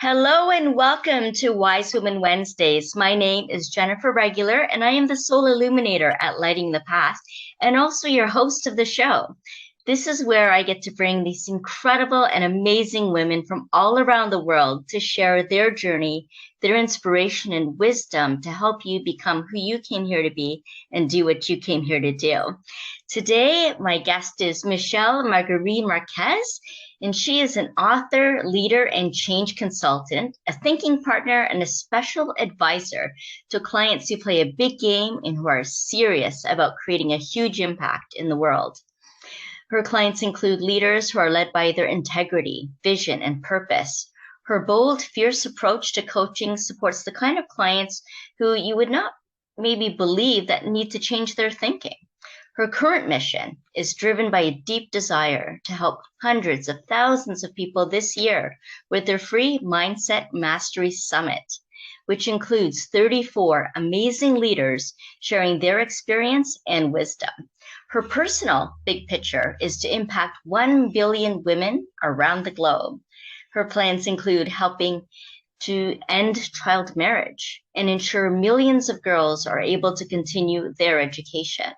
Hello and welcome to Wise Women Wednesdays. My name is Jennifer Regular, and I am the Soul Illuminator at Lighting the Path, and also your host of the show. This is where I get to bring these incredible and amazing women from all around the world to share their journey, their inspiration, and wisdom to help you become who you came here to be and do what you came here to do. Today, my guest is Michelle Margaret Marques, and she is an author, leader, and change consultant, a thinking partner, and a special advisor to clients who play a big game and who are serious about creating a huge impact in the world. Her clients include leaders who are led by their integrity, vision, and purpose. Her bold, fierce approach to coaching supports the kind of clients who you would not maybe believe that need to change their thinking. Her current mission is driven by a deep desire to help hundreds of thousands of people this year with their free Mindset Mastery Summit, which includes 34 amazing leaders sharing their experience and wisdom. Her personal big picture is to impact 1 billion women around the globe. Her plans include helping to end child marriage and ensure millions of girls are able to continue their education.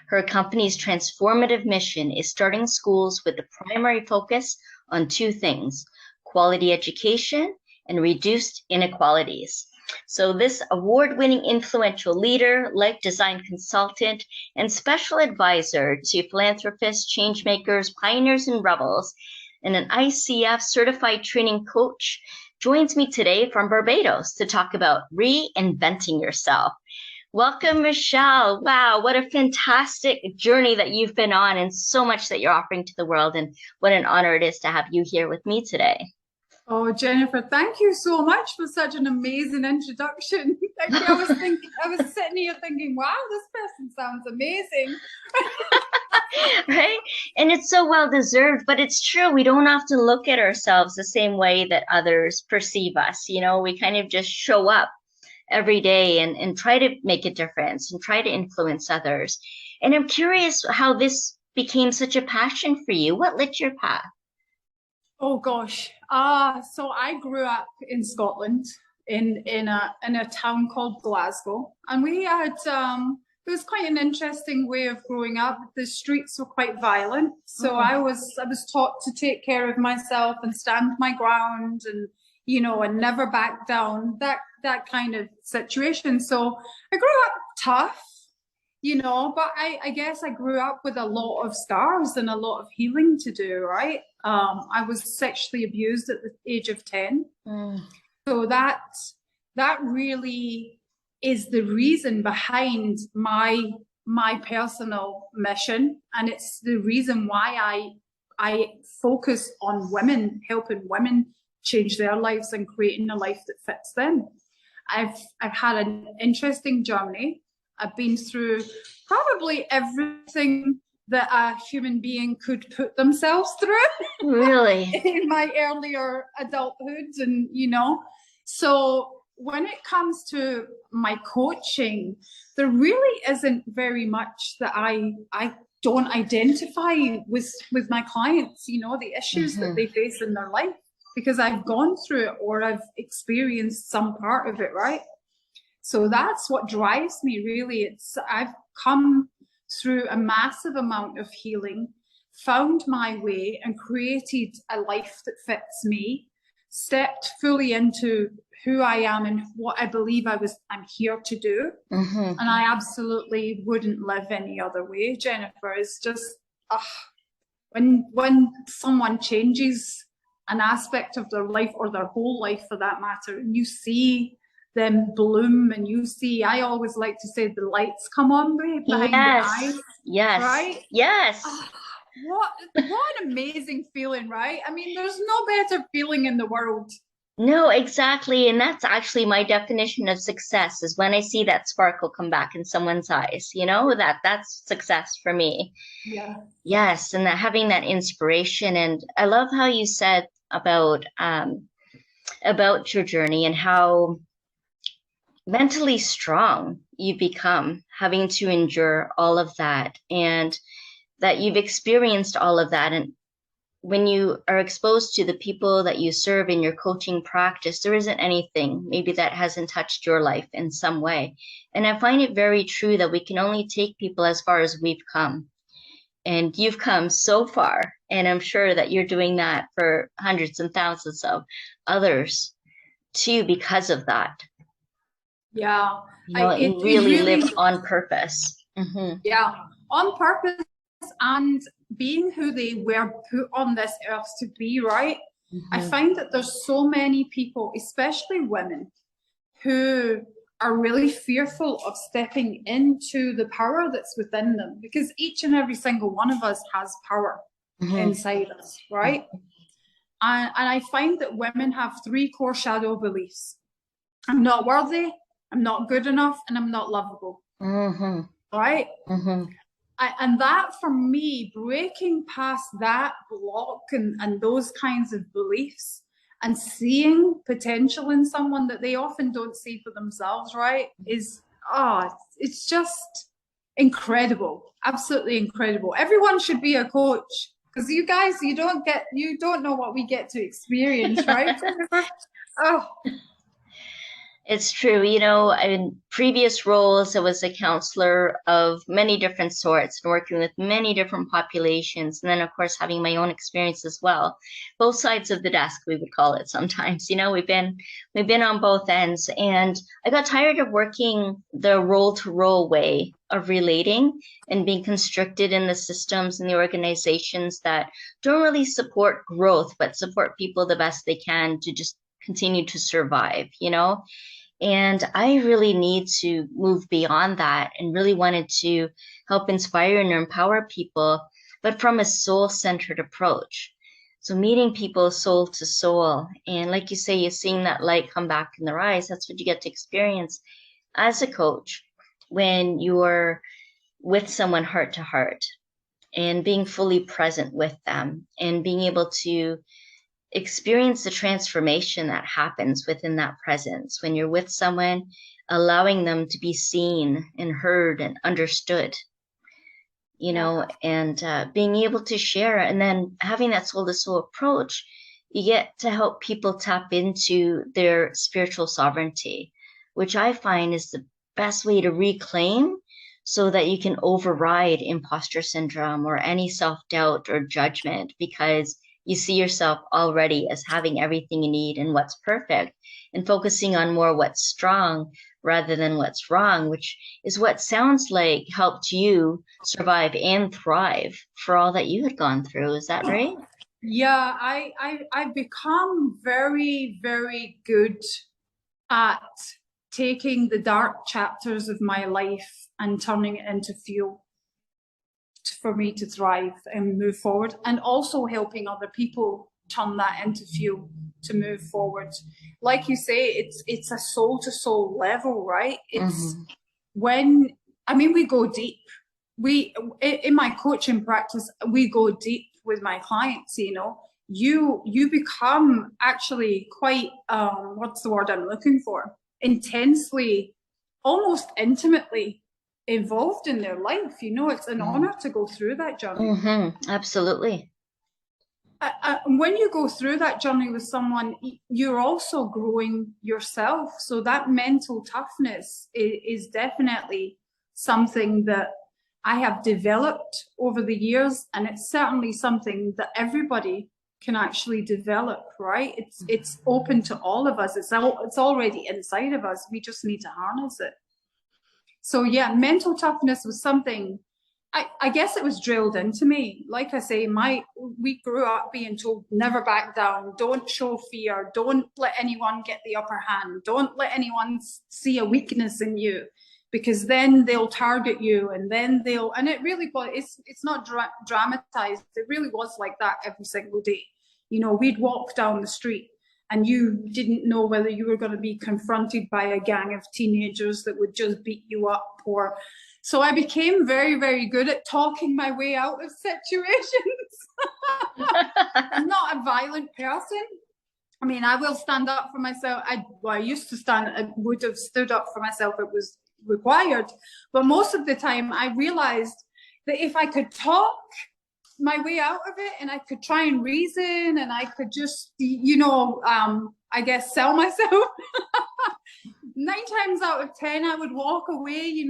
Her company's transformative mission is starting schools with the primary focus on two things: quality education and reduced inequalities. So this award-winning influential leader, life design consultant, and special advisor to philanthropists, changemakers, pioneers, and rebels, and an ICF certified training coach, joins me today from Barbados to talk about reinventing yourself. Welcome, Michelle. Wow, what a fantastic journey that you've been on, and so much that you're offering to the world. And what an honor it is to have you here with me today. Oh, Jennifer, thank you so much for such an amazing introduction. I was sitting here thinking, wow, this person sounds amazing. Right? And it's so well deserved, but it's true. We don't often look at ourselves the same way that others perceive us. You know, we kind of just show up every day and try to make a difference and try to influence others. And I'm curious how this became such a passion for you. What lit your path? Oh gosh. So I grew up in Scotland in a town called Glasgow, and we had it was quite an interesting way of growing up. The streets were quite violent, so I was taught to take care of myself and stand my ground, and and never back down. That kind of situation. So I grew up tough, but I guess I grew up with a lot of scars and a lot of healing to do, right? I was sexually abused at the age of 10. So that really is the reason behind my personal mission. And it's the reason why I focus on women, helping women change their lives and creating a life that fits them. I've had an interesting journey. I've been through probably everything that a human being could put themselves through. Really? In my earlier adulthood. And, so when it comes to my coaching, there really isn't very much that I don't identify with my clients, the issues that they face in their life, because I've gone through it or I've experienced some part of it, right? So that's what drives me, really. I've come through a massive amount of healing, found my way and created a life that fits me, stepped fully into who I am and what I believe I'm here to do. And I absolutely wouldn't live any other way, Jennifer. It's just, when someone changes an aspect of their life, or their whole life for that matter, and you see them bloom, and I always like to say the lights come on behind the eyes. Yes. Right? Yes. What an amazing feeling, right? I mean, there's no better feeling in the world. No, exactly. And that's actually my definition of success, is when I see that sparkle come back in someone's eyes, that's success for me. Yeah. Yes. And having that inspiration. And I love how you said about your journey and how mentally strong you become, having to endure all of that, and that you've experienced all of that. And when you are exposed to the people that you serve in your coaching practice, there isn't anything maybe that hasn't touched your life in some way. And I find it very true that we can only take people as far as we've come. And you've come so far, and I'm sure that you're doing that for hundreds and thousands of others too because of that. Yeah. And really live on purpose. Mm-hmm. Yeah, on purpose, and being who they were put on this earth to be, right? Mm-hmm. I find that there's so many people, especially women, who are really fearful of stepping into the power that's within them, because each and every single one of us has power inside us, right? And I find that women have 3 core shadow beliefs. I'm not worthy, I'm not good enough, and I'm not lovable. Right? And that, for me, breaking past that block and those kinds of beliefs and seeing potential in someone that they often don't see for themselves, right, is, it's just incredible. Absolutely incredible. Everyone should be a coach, because you guys, you don't know what we get to experience, right? It's true. In previous roles, I was a counselor of many different sorts, working with many different populations. And then, of course, having my own experience as well. Both sides of the desk, we would call it sometimes. We've been on both ends. And I got tired of working the role-to-role way of relating and being constricted in the systems and the organizations that don't really support growth, but support people the best they can to just continue to survive, And I really need to move beyond that, and really wanted to help inspire and empower people, but from a soul-centered approach. So meeting people soul to soul. And like you say, you're seeing that light come back in their eyes. That's what you get to experience as a coach when you're with someone heart to heart and being fully present with them and being able to experience the transformation that happens within that presence when you're with someone, allowing them to be seen and heard and understood, and being able to share, and then having that soul to soul approach, you get to help people tap into their spiritual sovereignty, which I find is the best way to reclaim, so that you can override imposter syndrome or any self-doubt or judgment, because you see yourself already as having everything you need and what's perfect, and focusing on more what's strong rather than what's wrong, which is what sounds like helped you survive and thrive for all that you had gone through. Is that right? Yeah, I've become very, very good at taking the dark chapters of my life and turning it into fuel for me to thrive and move forward, and also helping other people turn that into fuel to move forward. Like you say, it's a soul to soul level, right? It's when, we go deep. In my coaching practice, we go deep with my clients. You become actually quite what's the word I'm looking for? Intensely, almost intimately involved in their life. It's an honor to go through that journey. Absolutely. When you go through that journey with someone, you're also growing yourself. So that mental toughness is definitely something that I have developed over the years, and it's certainly something that everybody can actually develop, right? It's open to all of us. It's already inside of us. We just need to harness it. So yeah, mental toughness was something, I guess it was drilled into me. Like I say, we grew up being told, never back down, don't show fear, don't let anyone get the upper hand, don't let anyone see a weakness in you, because then they'll target you, and then and it really was, it's not dramatized, it really was like that every single day. We'd walk down the street and you didn't know whether you were going to be confronted by a gang of teenagers that would just beat you up. So I became very, very good at talking my way out of situations. I'm not a violent person. I will stand up for myself. I would have stood up for myself if it was required. But most of the time I realized that if I could talk my way out of it, and I could try and reason, and I could just, I guess, sell myself. 9 times out of 10, I would walk away,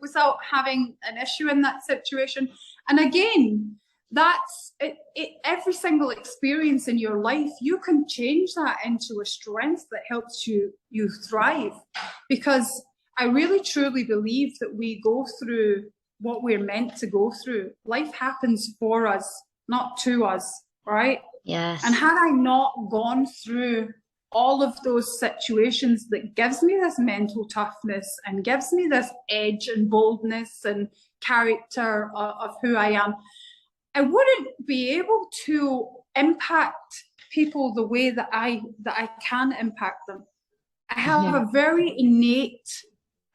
without having an issue in that situation. And again, that's it. Every single experience in your life, you can change that into a strength that helps you thrive. Because I really truly believe that we go through what we're meant to go through. Life happens for us, not to us, right? Yes. And had I not gone through all of those situations that gives me this mental toughness and gives me this edge and boldness and character of who I am, I wouldn't be able to impact people the way that I can impact them. I have a very innate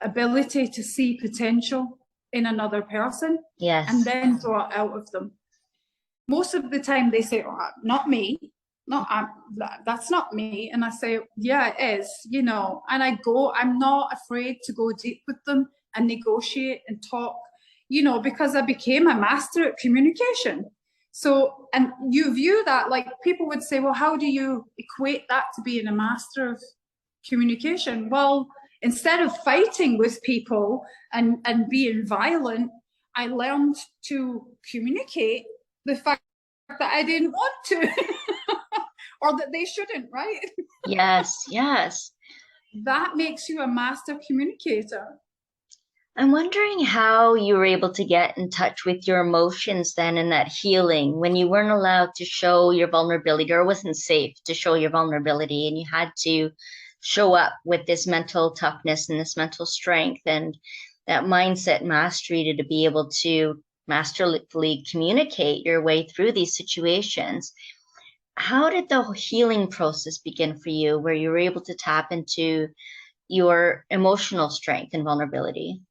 ability to see potential in another person, yes, and then draw it out of them. Most of the time they say, oh, not me. No, that's not me. And I say, yeah, it is, and I'm not afraid to go deep with them and negotiate and talk, because I became a master at communication. So, and you view that, like, people would say, well, how do you equate that to being a master of communication? Well, instead of fighting with people and being violent, I learned to communicate the fact that I didn't want to. Or that they shouldn't, right? Yes, yes. That makes you a master communicator. I'm wondering how you were able to get in touch with your emotions then in that healing when you weren't allowed to show your vulnerability, or it wasn't safe to show your vulnerability, and you had to show up with this mental toughness and this mental strength and that mindset mastery to be able to masterfully communicate your way through these situations. How did the healing process begin for you, where you were able to tap into your emotional strength and vulnerability?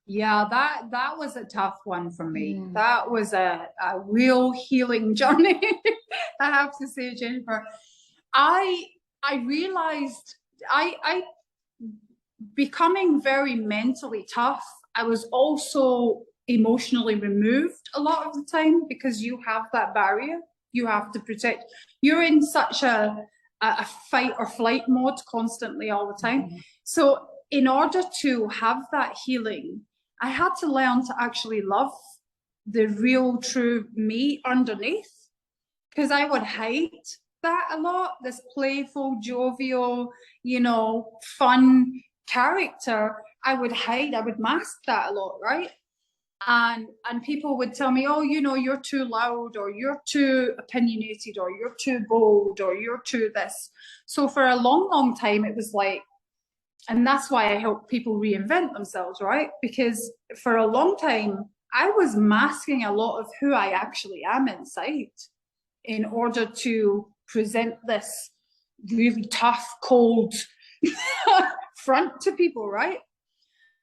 Yeah, that was a tough one for me. That was a real healing journey, I have to say, Jennifer. I realized I becoming very mentally tough, I was also emotionally removed a lot of the time, because you have that barrier. You have to protect. You're in such a fight or flight mode constantly all the time. So in order to have that healing, I had to learn to actually love the real, true me underneath, because I would hide that a lot, this playful, jovial, fun character. I would hide, I would mask that a lot, right? And people would tell me, oh, you're too loud, or you're too opinionated, or you're too bold, or you're too this. So for a long, long time, it was like, and that's why I help people reinvent themselves, right? Because for a long time, I was masking a lot of who I actually am inside in order to present this really tough, cold front to people, right?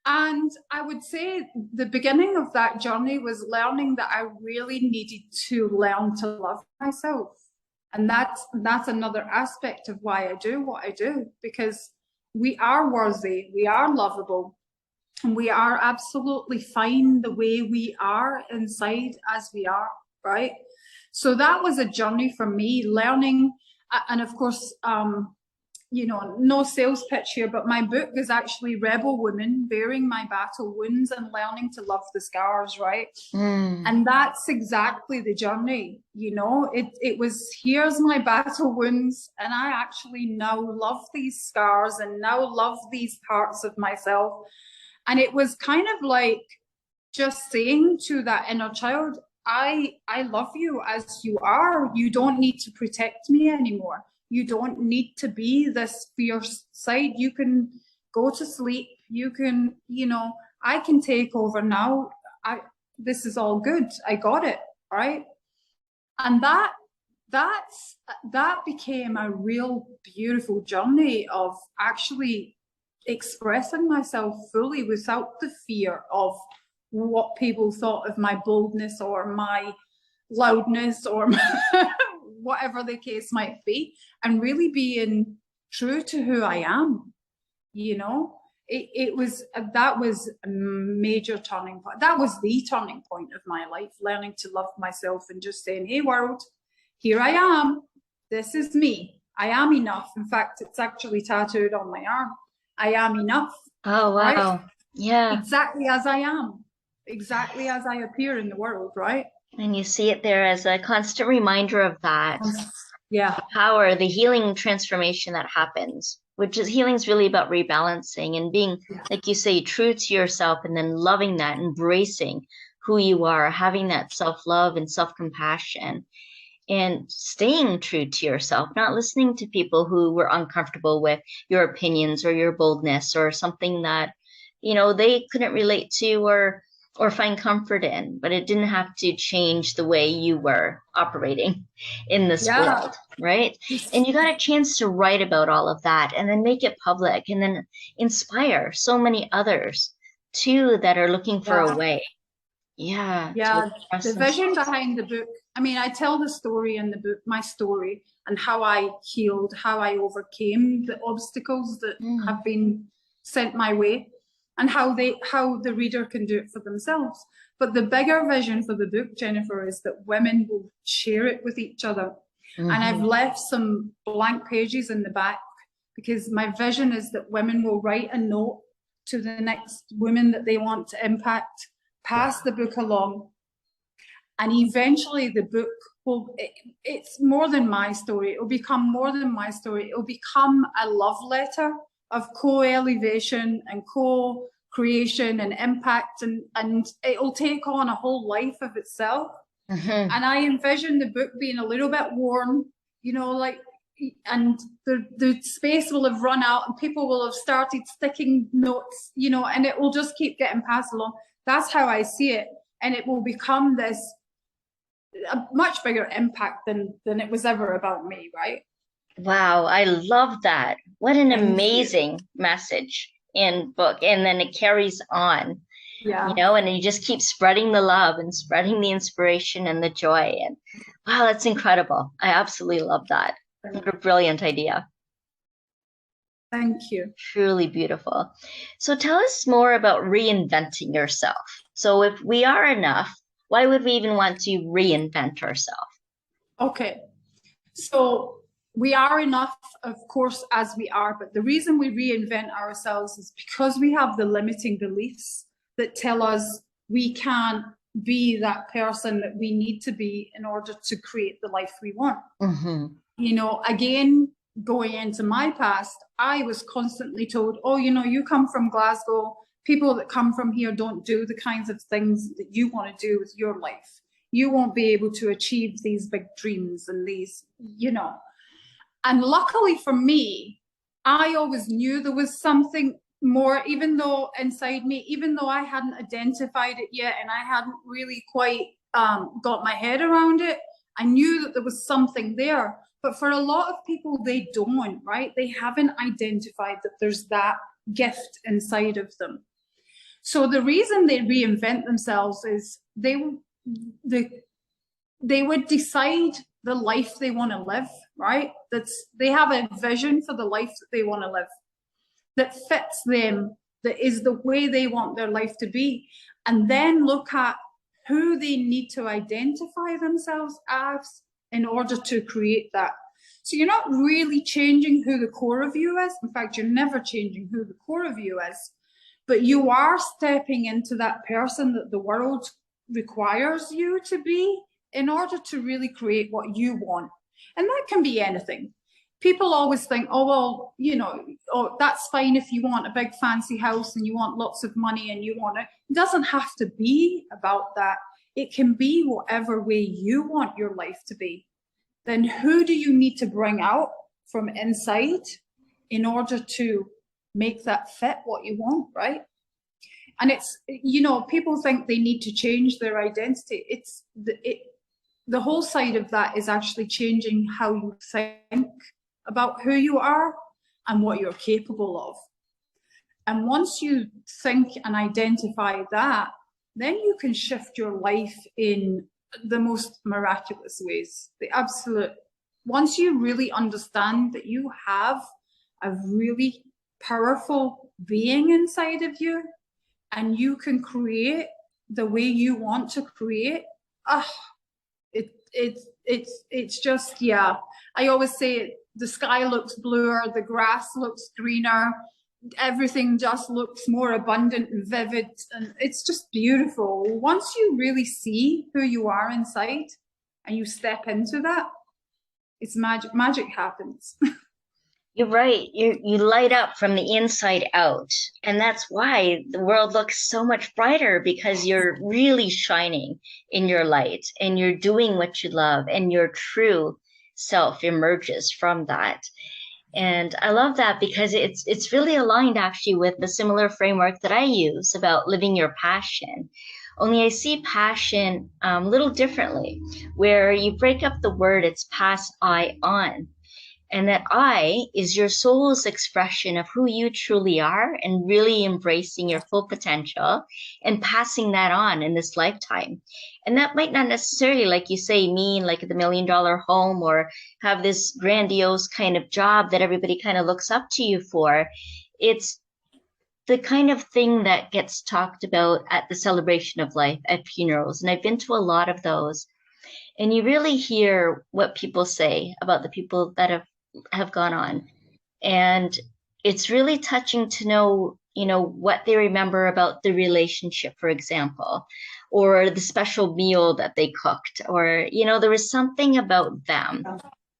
And I would say the beginning of that journey was learning that I really needed to learn to love myself. And that's another aspect of why I do what I do, because we are worthy, we are lovable, and we are absolutely fine the way we are inside as we are, right? So that was a journey for me, learning, and of course, no sales pitch here, but my book is actually Rebel Woman, Bearing My Battle Wounds and Learning to Love the Scars, right? And that's exactly the journey, it was, here's my battle wounds, and I actually now love these scars and now love these parts of myself. And it was kind of like just saying to that inner child, I love you as you are. You don't need to protect me anymore. You don't need to be this fierce side. You can go to sleep. You can, I can take over now. This is all good. I got it, right? And that became a real beautiful journey of actually expressing myself fully without the fear of what people thought of my boldness or my loudness or whatever the case might be, and really being true to who I am. that was a major turning point. That was the turning point of my life, learning to love myself and just saying, hey world, here I am. This is me. I am enough. In fact, it's actually tattooed on my arm. I am enough. Oh, wow. Right? Yeah. Exactly as I am. Exactly as I appear in the world, right? And you see it there as a constant reminder of that. Yeah. The power, the healing transformation that happens, which is healing is really about rebalancing and being, like you say, true to yourself, and then loving that, embracing who you are, having that self-love and self-compassion, and staying true to yourself, not listening to people who were uncomfortable with your opinions or your boldness or something that, you know, they couldn't relate to or find comfort in, but it didn't have to change the way you were operating in this world, right? And you got a chance to write about all of that and then make it public and then inspire so many others too that are looking for a way. Yeah. The vision behind the book. I mean, I tell the story in the book, my story, and how I healed, how I overcame the obstacles that have been sent my way, and how the reader can do it for themselves. But the bigger vision for the book, Jennifer, is that women will share it with each other. And I've left some blank pages in the back because my vision is that women will write a note to the next woman that they want to impact, pass the book along, and eventually the book will, it's more than my story. It will become more than my story. It will become a love letter of co-elevation and co-creation and impact, and it will take on a whole life of itself. And I envision the book being a little bit worn, you know, like, and the space will have run out and people will have started sticking notes, you know, and it will just keep getting passed along. That's how I see it. And it will become a much bigger impact than it was ever about me, right? Wow, I love that. What an amazing message and book. And then it carries on, you know, and you just keep spreading the love and spreading the inspiration and the joy. And wow, that's incredible. I absolutely love that. What a brilliant idea. Thank you. Truly beautiful. So tell us more about reinventing yourself. So if we are enough, why would we even want to reinvent ourselves? Okay. So we are enough, of course, as we are. But the reason we reinvent ourselves is because we have the limiting beliefs that tell us we can't be that person that we need to be in order to create the life we want. You know, again, going into my past, I was constantly told, oh, you know, you come from Glasgow. People that come from here don't do the kinds of things that you want to do with your life. You won't be able to achieve these big dreams and these, you know. And luckily for me, I always knew there was something more, even though inside me, even though I hadn't identified it yet and I hadn't really quite got my head around it, I knew that there was something there. But for a lot of people, they don't, right? They haven't identified that there's that gift inside of them. So the reason they reinvent themselves is they would decide the life they want to live, right? They have a vision for the life that they want to live, that fits them, that is the way they want their life to be, and then look at who they need to identify themselves as in order to create that. So you're not really changing who the core of you is. In fact, you're never changing who the core of you is, but you are stepping into that person that the world requires you to be in order to really create what you want. And that can be anything. People always think, oh, well, you know, oh, that's fine if you want a big fancy house and you want lots of money and you want it. It doesn't have to be about that. It can be whatever way you want your life to be. Then who do you need to bring out from inside in order to make that fit what you want, right? And it's, you know, people think they need to change their identity. It's the whole side of that is actually changing how you think about who you are and what you're capable of. And once you think and identify that, then you can shift your life in the most miraculous ways. The absolute, once you really understand that you have a really powerful being inside of you, and you can create the way you want to create. It's just, yeah. I always say the sky looks bluer, the grass looks greener, everything just looks more abundant and vivid, and it's just beautiful. Once you really see who you are inside and you step into that, it's magic. Magic happens. You're right. You light up from the inside out. And that's why the world looks so much brighter, because you're really shining in your light and you're doing what you love, and your true self emerges from that. And I love that, because it's really aligned actually with the similar framework that I use about living your passion. Only I see passion a little differently, where you break up the word, it's pass I on. And that I is your soul's expression of who you truly are, and really embracing your full potential and passing that on in this lifetime. And that might not necessarily, like you say, mean like the $1 million home or have this grandiose kind of job that everybody kind of looks up to you for. It's the kind of thing that gets talked about at the celebration of life at funerals. And I've been to a lot of those. And you really hear what people say about the people that have gone on. And it's really touching to know, what they remember about the relationship, for example, or the special meal that they cooked, or, there was something about them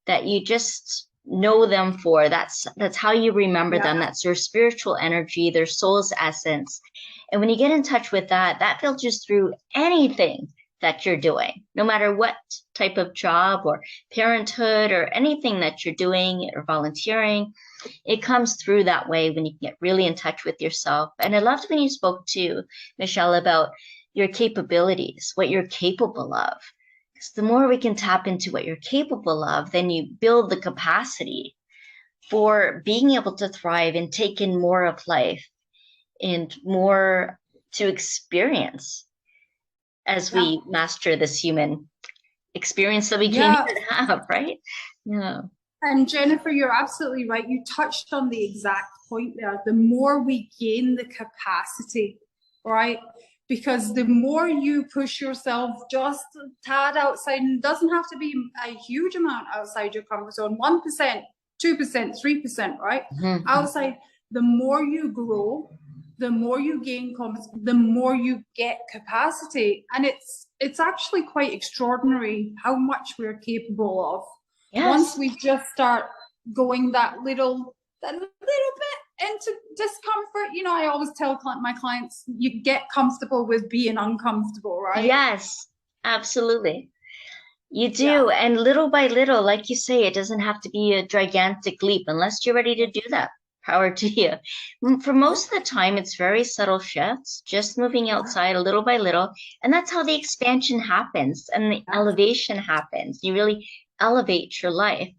that you just know them for. That's how you remember them. That's their spiritual energy, their soul's essence. And when you get in touch with that filters through anything that you're doing, no matter what type of job or parenthood or anything that you're doing or volunteering. It comes through that way when you get really in touch with yourself. And I loved when you spoke to Michelle about your capabilities, what you're capable of. Because the more we can tap into what you're capable of, then you build the capacity for being able to thrive and take in more of life and more to experience as we master this human experience that we came here to have, right? Yeah. And Jennifer, you're absolutely right. You touched on the exact point there. The more we gain the capacity, right? Because the more you push yourself just a tad outside, and it doesn't have to be a huge amount outside your comfort zone, 1%, 2%, 3%, right? Mm-hmm. Outside, the more you grow, the more you gain confidence, the more you get capacity. And it's actually quite extraordinary how much we're capable of. Yes. Once we just start going that little bit into discomfort, I always tell my clients, you get comfortable with being uncomfortable, right? Yes, absolutely. You do. Yeah. And little by little, like you say, it doesn't have to be a gigantic leap unless you're ready to do that. Power to you. For most of the time, it's very subtle shifts, just moving outside a little by little. And that's how the expansion happens and the elevation happens. You really elevate your life.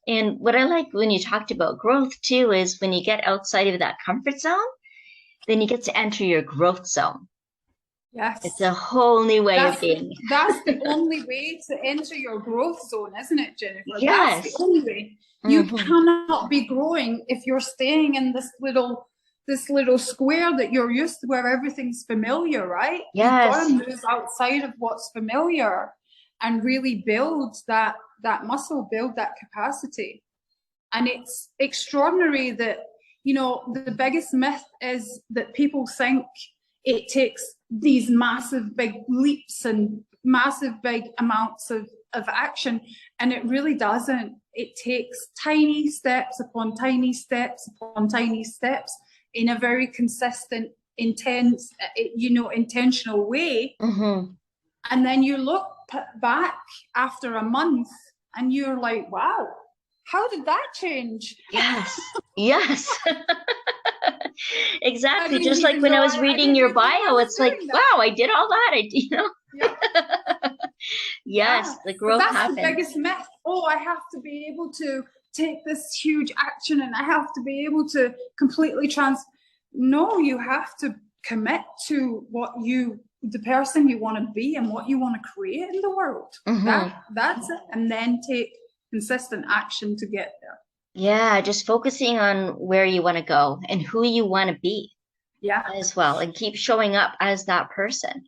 And what I like when you talked about growth too, is when you get outside of that comfort zone, then you get to enter your growth zone. Yes. It's a whole new way of being. That's the only way to enter your growth zone, isn't it, Jennifer? Yes. That's the only way. You cannot be growing if you're staying in this little square that you're used to, where everything's familiar, right? Yes. You've got to move outside of what's familiar and really build that muscle, build that capacity. And it's extraordinary that, the biggest myth is that people think it takes these massive big leaps and massive big amounts of action, and it really doesn't. It takes tiny steps upon tiny steps upon tiny steps in a very consistent, intense, intentional way. Mm-hmm. And then you look back after a month and you're like, wow, how did that change? Yes. Yes. Exactly. Just like when I was reading your bio, it's like, wow, I did all that. Yes, the growth happens. That's the biggest myth. Oh, I have to be able to take this huge action and I have to be able to completely No, you have to commit to the person you want to be and what you want to create in the world. Mm-hmm. That's it. And then take consistent action to get there. Yeah, just focusing on where you want to go and who you want to be Yeah. as well, and keep showing up as that person.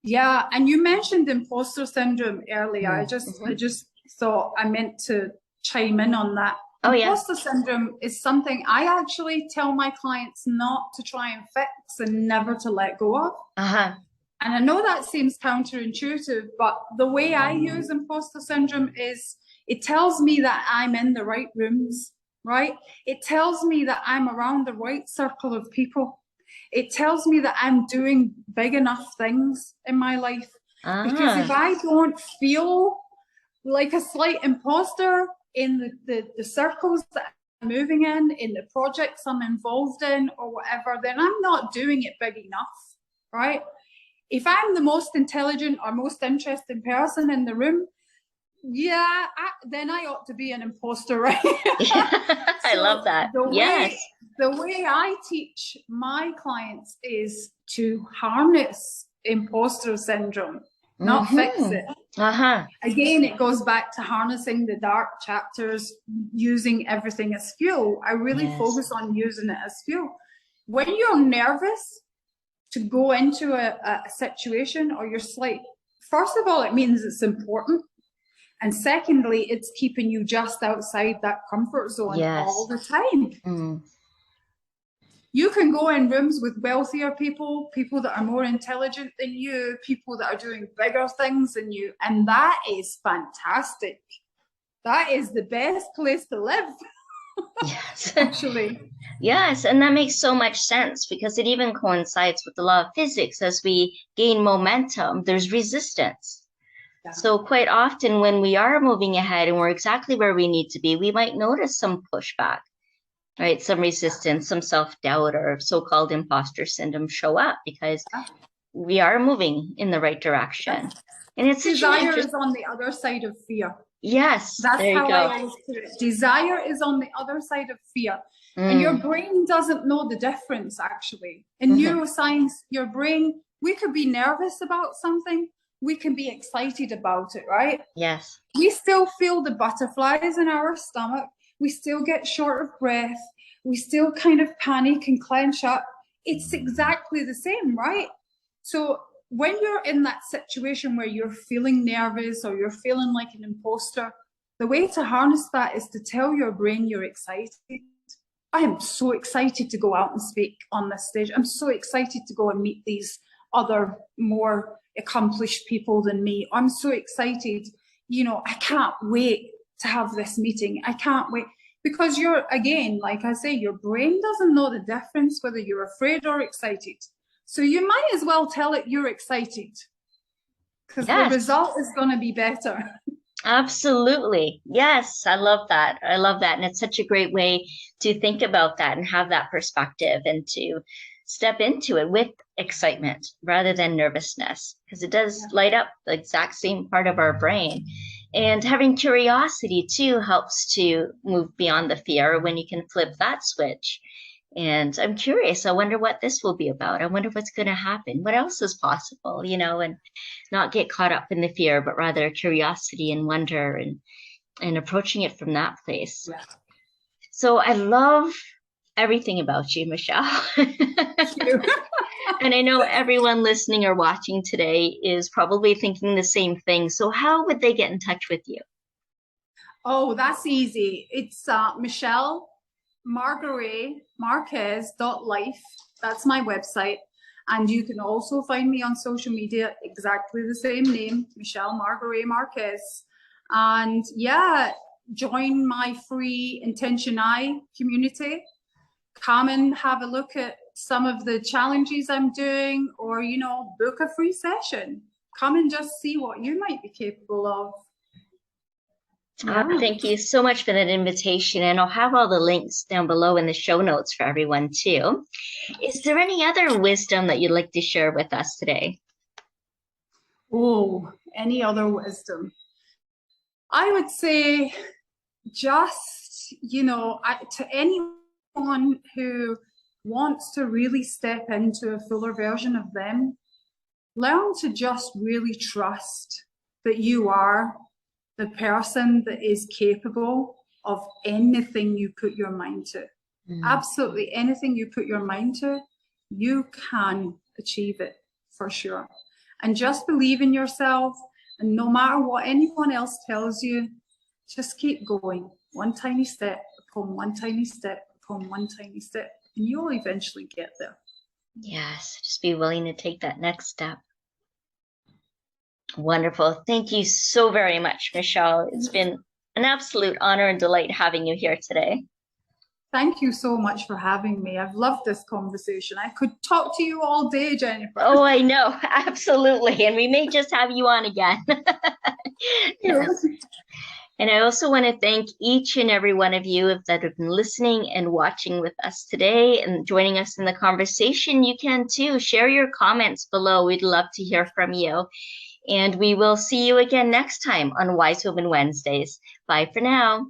Yeah, and you mentioned imposter syndrome earlier. I Mm-hmm. just thought I meant to chime in on that. Oh yeah. Imposter syndrome is something I actually tell my clients not to try and fix and never to let go of. Uh-huh. And I know that seems counterintuitive, but the way I use imposter syndrome is it tells me that I'm in the right rooms, right? It tells me that I'm around the right circle of people. It tells me that I'm doing big enough things in my life. Because if Ah. I don't feel like a slight imposter in the circles that I'm moving in the projects I'm involved in or whatever, then I'm not doing it big enough, right? If I'm the most intelligent or most interesting person in the room, yeah, then I ought to be an imposter, right? I So love that. the Yes. way I teach my clients is to harness imposter syndrome, not fix Mm-hmm. it. Uh-huh. Again, it goes back to harnessing the dark chapters, using everything as fuel. I really Yes. focus on using it as fuel. When you're nervous to go into a situation or you're slight, first of all, it means it's important. And secondly, it's keeping you just outside that comfort zone all Yes. the time. Mm. You can go in rooms with wealthier people, people that are more intelligent than you, people that are doing bigger things than you, and that is fantastic. That is the best place to live, Yes. actually. Yes, and that makes so much sense because it even coincides with the law of physics. As we gain momentum, there's resistance. Yeah. So quite often when we are moving ahead and we're exactly where we need to be, we might notice some pushback, right? Some resistance, some self-doubt or so-called imposter syndrome show up because we are moving in the right direction. And it's such an Desire is on the other side of fear. Yes, That's there you how go. I always put it. Desire is on the other side of fear. And your brain doesn't know the difference, actually. In neuroscience, your brain, we could be nervous about something, we can be excited about it, right? Yes. We still feel the butterflies in our stomach. We still get short of breath. We still kind of panic and clench up. It's exactly the same, right? So when you're in that situation where you're feeling nervous or you're feeling like an imposter, the way to harness that is to tell your brain you're excited. I am so excited to go out and speak on this stage. I'm so excited to go and meet these other more accomplished people than me. I'm so excited. You know, I can't wait to have this meeting. I can't wait. Because you're, again, like I say, your brain doesn't know the difference whether you're afraid or excited. So you might as well tell it you're excited because the result is going to be better. Absolutely. Yes, I love that. I love that. And it's such a great way to think about that and have that perspective and to step into it with excitement rather than nervousness, because it does light up the exact same part of our brain. And having curiosity too helps to move beyond the fear when you can flip that switch. And I'm curious, I wonder what this will be about. I wonder what's going to happen. What else is possible, and not get caught up in the fear, but rather curiosity and wonder and approaching it from that place. Yeah. So I love everything about you, Michelle. Thank you. And I know everyone listening or watching today is probably thinking the same thing. So how would they get in touch with you? Oh, that's easy. It's Michelle Margaret Marques.life. That's my website. And you can also find me on social media, exactly the same name, Michelle Margaret Marques. And yeah, join my free Intention I community. Come and have a look at some of the challenges I'm doing, or, book a free session. Come and just see what you might be capable of. Yeah. Thank you so much for that invitation. And I'll have all the links down below in the show notes for everyone too. Is there any other wisdom that you'd like to share with us today? Oh, any other wisdom? I would say just, to anyone who wants to really step into a fuller version of them, learn to just really trust that you are the person that is capable of anything you put your mind to. Absolutely anything you put your mind to, you can achieve it for sure. And just believe in yourself, and no matter what anyone else tells you, just keep going, one tiny step upon one tiny step upon one tiny step, and you'll eventually get there. Yes, just be willing to take that next step. Wonderful. Thank you so very much, Michelle. It's been an absolute honor and delight having you here today. Thank you so much for having me. I've loved this conversation. I could talk to you all day, Jennifer. Oh, I know. Absolutely. And we may just have you on again. Yes. And I also want to thank each and every one of you that have been listening and watching with us today and joining us in the conversation. You can too share your comments below. We'd love to hear from you. And we will see you again next time on Wise Women Wednesdays. Bye for now.